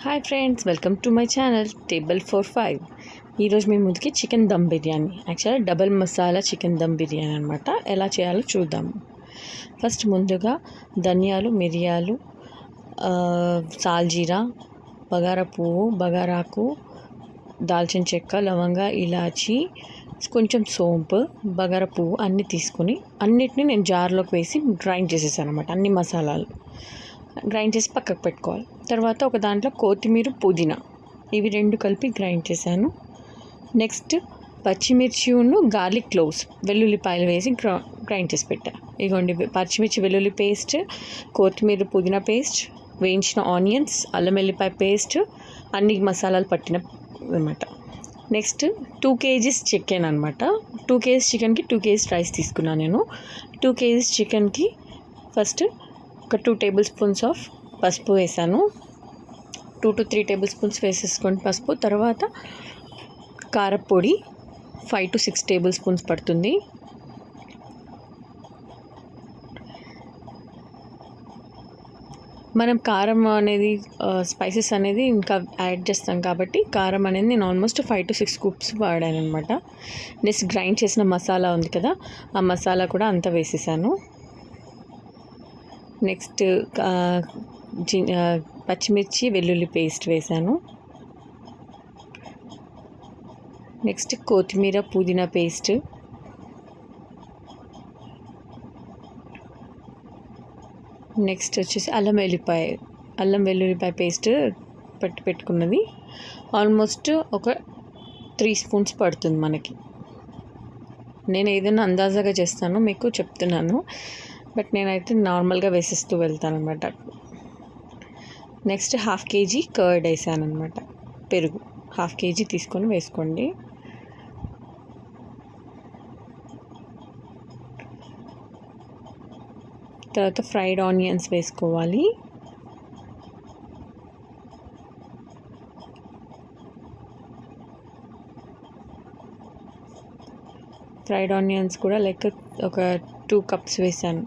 Hi friends, welcome to my channel table 45. ఈరోజు మీ ముందుకి chicken dum biryani, యాక్చువల్గా డబల్ మసాలా చికెన్ దమ్ బిర్యానీ అనమాట. ఎలా చేయాలో చూద్దాము. ఫస్ట్ ముందుగా ధనియాలు, మిరియాలు, సాల్జీరా, బగారా పువ్వు, బగారాకు, దాల్చిన చెక్క, లవంగ, ఇలాచి, కొంచెం సోంపు, బగారా పువ్వు అన్నీ తీసుకుని అన్నిటిని నేను జార్లోకి వేసి గ్రైండ్ చేసేసాను అనమాట. అన్ని మసాలాలు గ్రైండ్ చేసి పక్కకు పెట్టుకోవాలి. తర్వాత ఒక దాంట్లో కొత్తిమీర, పుదీనా ఇవి రెండు కలిపి గ్రైండ్ చేశాను. నెక్స్ట్ పచ్చిమిర్చి గార్లిక్ క్లోవ్స్, వెల్లుల్లిపాయలు వేసి గ్రైండ్ చేసి పెట్టాను. ఇగోండి పచ్చిమిర్చి, వెల్లుల్లి పేస్ట్, కొత్తిమీర, పుదీనా పేస్ట్, వేయించిన ఆనియన్స్, అల్లం వెల్లిపాయ పేస్ట్, అన్ని మసాలాలు పట్టిన అనమాట. నెక్స్ట్ 2 kgs చికెన్ అనమాట. 2 kgs చికెన్కి 2 kgs రైస్ తీసుకున్నాను నేను. 2 kgs చికెన్కి ఫస్ట్ ఒక 2 tablespoons ఆఫ్ పసుపు వేసాను. 2 to 3 tablespoons వేసేసుకోండి పసుపు. తర్వాత కారపొడి 5 to 6 tablespoons పడుతుంది. మనం కారం అనేది స్పైసెస్ అనేది ఇంకా యాడ్ చేస్తాం కాబట్టి కారం అనేది నేను ఆల్మోస్ట్ 5 to 6 scoops వాడాను అనమాట. నెక్స్ట్ గ్రైండ్ చేసిన మసాలా ఉంది కదా, ఆ మసాలా కూడా అంతా వేసేసాను. నెక్స్ట్ పచ్చిమిర్చి, వెల్లుల్లి పేస్ట్ వేసాను. నెక్స్ట్ కొత్తిమీర, పుదీనా పేస్ట్, నెక్స్ట్ వచ్చేసి అల్లం వెల్లుల్లిపాయ పేస్ట్ పెట్టుకున్నది. ఆల్మోస్ట్ ఒక 3 spoons పడుతుంది మనకి. నేను ఏదైనా అందాజాగా చేస్తాను, మీకు చెప్తున్నాను, బట్ నేనైతే నార్మల్గా వేసేస్తూ వెళ్తాను అనమాట. నెక్స్ట్ 1/2 kg కర్డ్ వేసాను అనమాట. పెరుగు 1/2 kg తీసుకొని వేసుకోండి. తర్వాత ఫ్రైడ్ ఆనియన్స్ వేసుకోవాలి. ఫ్రైడ్ ఆనియన్స్ కూడా లైక్ ఒక 2 cups వేసాను.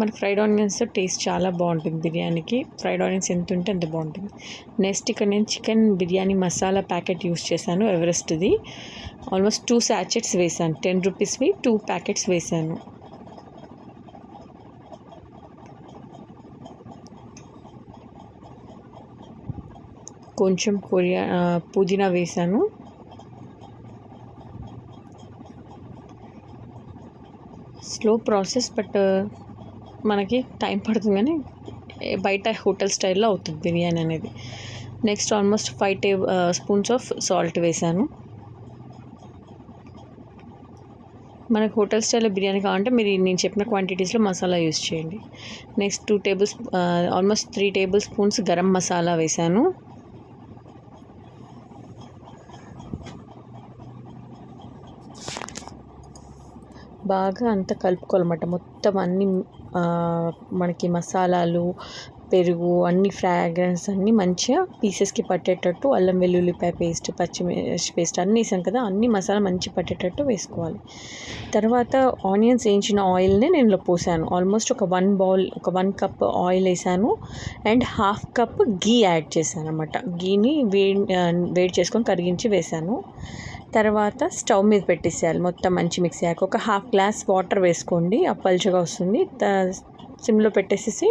మన ఫ్రైడ్ ఆనియన్స్ టేస్ట్ చాలా బాగుంటుంది బిర్యానీకి. ఫ్రైడ్ ఆనియన్స్ ఎంత ఉంటే అంత బాగుంటుంది. నెక్స్ట్ ఇక్కడ నేను chicken biryani masala packet use చేశాను, ఎవరెస్ట్ది. ఆల్మోస్ట్ 2 sachets వేసాను. 10 rupeesవి 2 packets వేసాను. కొంచెం పుదీనా వేసాను. స్లో ప్రాసెస్, బట్ మనకి టైం పడుతుంది, కానీ బయట హోటల్ స్టైల్లో అవుతుంది బిర్యానీ అనేది. Next almost 5 tablespoons of salt వేసాను. మనకు హోటల్ స్టైల్లో బిర్యానీ కావాలంటే మీరు నేను చెప్పిన క్వాంటిటీస్లో మసాలా యూస్ చేయండి. Next almost 3 tablespoons garam masala వేసాను. బాగా అంతా కలుపుకోవాలన్నమాట. మొత్తం అన్ని మనకి మసాలాలు, పెరుగు, అన్ని ఫ్రాగ్రెన్స్ అన్నీ మంచిగా పీసెస్కి పట్టేటట్టు, అల్లం వెల్లుల్లిపాయ పేస్ట్, పచ్చిమిర్చి పేస్ట్ అన్నీ వేసాం కదా, అన్ని మసాలా మంచిగా పట్టేటట్టు వేసుకోవాలి. తర్వాత ఆనియన్స్ వేయించిన ఆయిల్ని నేను పోసాను. ఆల్మోస్ట్ ఒక 1 cup ఆయిల్ వేసాను అండ్ 1/2 cup గీ యాడ్ చేశాను అనమాట. గీని వేడి చేసుకొని కరిగించి వేసాను. తర్వాత స్టవ్ మీద పెట్టేసేయాలి. మొత్తం మంచి మిక్స్ అయ్యాక ఒక 1/2 glass వాటర్ వేసుకోండి, పల్చగా వస్తుంది. సిమ్లో పెట్టేసేసి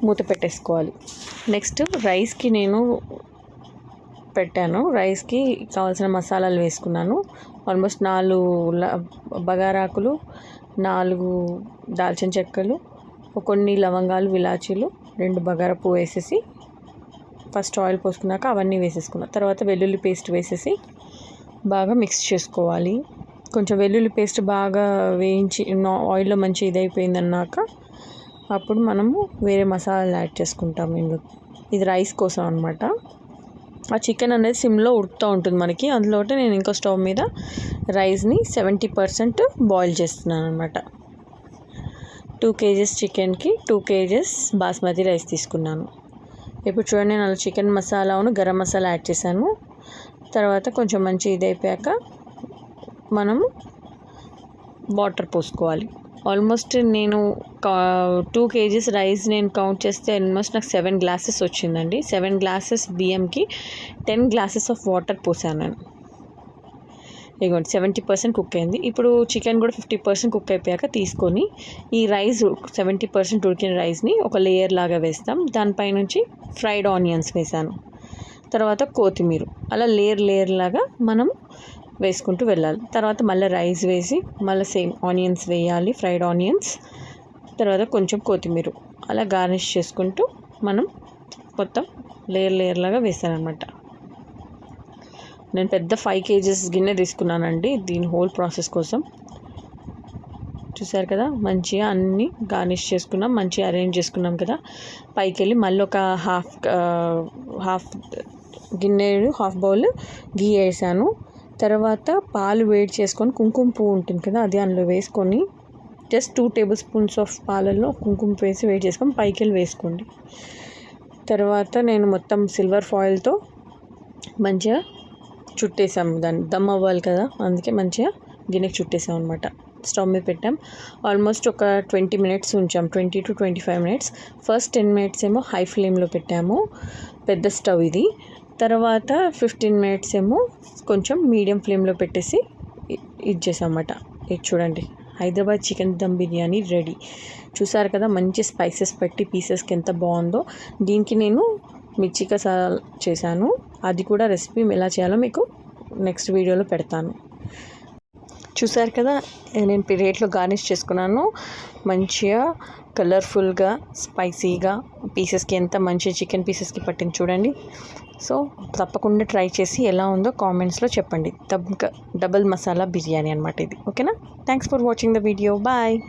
మూత పెట్టేసుకోవాలి. నెక్స్ట్ రైస్కి నేను పెట్టాను. రైస్కి కావాల్సిన మసాలాలు వేసుకున్నాను. ఆల్మోస్ట్ 4 బగారాకులు, 4 దాల్చిన చెక్కలు, కొన్ని లవంగాలు, ఇలాచీలు, 2 బగారా పువ్వు వేసేసి ఫస్ట్ ఆయిల్ పోసుకున్నాక అవన్నీ వేసేసుకున్నాను. తర్వాత వెల్లుల్లి పేస్ట్ వేసేసి బాగా మిక్స్ చేసుకోవాలి. కొంచెం వెల్లుల్లి పేస్ట్ బాగా వేయించి ఆయిల్లో మంచి ఇదైపోయిందన్నాక అప్పుడు మనము వేరే మసాలాలు యాడ్ చేసుకుంటాము. ఇది రైస్ కోసం అనమాట. ఆ చికెన్ అనేది సిమ్లో ఉడుకుతూ ఉంటుంది మనకి. అందులో నేను ఇంకో స్టవ్ మీద రైస్ని 70% బాయిల్ చేస్తున్నాను అనమాట. 2 kgs చికెన్కి 2 kgs బాస్మతి రైస్ తీసుకున్నాను. ఇప్పుడు చూడండి, నేను చికెన్ మసాలాను గరం మసాలా యాడ్ చేశాను. తర్వాత కొంచెం మంచి ఇదైపోయాక మనము వాటర్ పోసుకోవాలి. ఆల్మోస్ట్ నేను 2 kgs రైస్ నేను కౌంట్ చేస్తే ఆల్మోస్ట్ నాకు 7 గ్లాసెస్ వచ్చిందండి. 7 గ్లాసెస్ బియ్యంకి 10 గ్లాసెస్ ఆఫ్ వాటర్ పోసాను నేను. ఇదిగోండి 70% కుక్ అయింది. ఇప్పుడు చికెన్ కూడా 50% కుక్ అయిపోయాక తీసుకొని ఈ రైస్ 70% ఉడికిన రైస్ని ఒక లేయర్ లాగా వేస్తాం. దానిపై నుంచి ఫ్రైడ్ ఆనియన్స్ వేసాను, తర్వాత కొత్తిమీర, అలా లేయర్ లాగా మనం వేసుకుంటూ వెళ్ళాలి. తర్వాత మళ్ళీ రైస్ వేసి మళ్ళీ సేమ్ ఆనియన్స్ వేయాలి, ఫ్రైడ్ ఆనియన్స్, తర్వాత కొంచెం కొత్తిమీర, అలా గార్నిష్ చేసుకుంటూ మనం మొత్తం లేయర్ లాగా వేసాను అనమాట. నేను పెద్ద 5 kgs గిన్నె తీసుకున్నానండి దీని హోల్ ప్రాసెస్ కోసం. చూసారు కదా, మంచిగా అన్నీ గార్నిష్ చేసుకున్నాం, మంచిగా అరేంజ్ చేసుకున్నాం కదా. పైకి వెళ్ళి మళ్ళీ ఒక హాఫ్ గిన్నెడు హాఫ్ బౌల్ గీ వేసాను. తర్వాత పాలు వేడి చేసుకొని కుంకుమ పువ్వు ఉంటుంది కదా, అది అందులో వేసుకొని జస్ట్ 2 tablespoons ఆఫ్ పాలల్లో కుంకుమ వేసి వేడి చేసుకొని పైకి వెళ్ళి వేసుకోండి. తర్వాత నేను మొత్తం సిల్వర్ ఫాయిల్తో మంచిగా చుట్టేసాము, దాన్ని దమ్ అవ్వాలి కదా, అందుకే మంచిగా గిన్నెకి చుట్టేసాం అనమాట. స్టవ్ మీద పెట్టాం. ఆల్మోస్ట్ ఒక 20 minutes ఉంచాం, 20 to 25 minutes. ఫస్ట్ 10 minutes ఏమో హై ఫ్లేమ్లో పెట్టాము, పెద్ద స్టవ్ ఇది. తర్వాత 15 minutes ఏమో కొంచెం మీడియం ఫ్లేమ్లో పెట్టేసి ఇది చేసామన్నమాట. ఇది చూడండి, హైదరాబాద్ చికెన్ దమ్ బిర్యానీ రెడీ. చూసారు కదా, మంచి స్పైసెస్ పెట్టి పీసెస్కి ఎంత బాగుందో. దీనికి నేను మిర్చి కసాల చేశాను, అది కూడా రెసిపీ ఎలా చేయాలో మీకు నెక్స్ట్ వీడియోలో పెడతాను. చూసారు కదా, నేను ప్లేట్లో గార్నిష్ చేసుకున్నాను, మంచిగా కలర్ఫుల్గా స్పైసీగా పీసెస్కి ఎంత మంచి చికెన్ పీసెస్కి పట్టింది చూడండి. సో తప్పకుండా ట్రై చేసి ఎలా ఉందో కామెంట్స్లో చెప్పండి. డబుల్ మసాలా బిర్యానీ అనమాట ఇది. ఓకేనా? Thanks for watching the video. Bye.